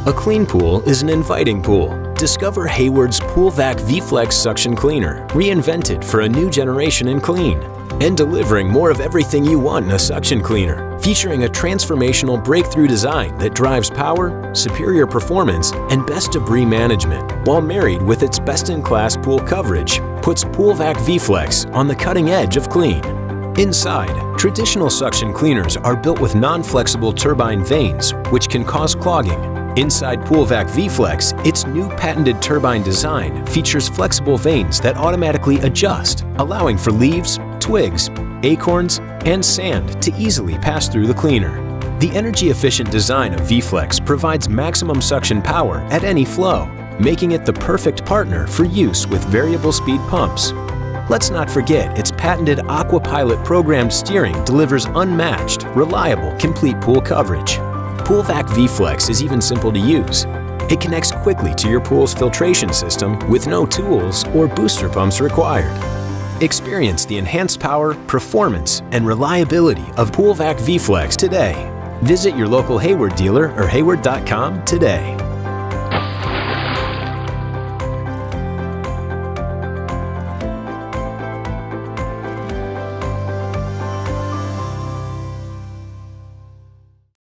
A clean pool is an inviting pool. Discover Hayward's PoolVac V-Flex suction cleaner, reinvented for a new generation in clean. And delivering more of everything you want in a suction cleaner, featuring a transformational breakthrough design that drives power, superior performance, and best-of-breed management, while married with its best-in-class pool coverage, puts PoolVac V-Flex on the cutting edge of clean. Inside, traditional suction cleaners are built with non-flexible turbine vanes, which can cause clogging. Inside PoolVac V-Flex, its new patented turbine design features flexible vanes that automatically adjust, allowing for leaves, twigs, acorns, and sand to easily pass through the cleaner. The energy-efficient design of V-Flex provides maximum suction power at any flow, making it the perfect partner for use with variable speed pumps. Let's not forget its patented AquaPilot programmed steering delivers unmatched, reliable, complete pool coverage. PoolVac V-Flex is even simple to use. It connects quickly to your pool's filtration system with no tools or booster pumps required. Experience the enhanced power, performance, and reliability of PoolVac V-Flex today. Visit your local Hayward dealer or hayward.com today.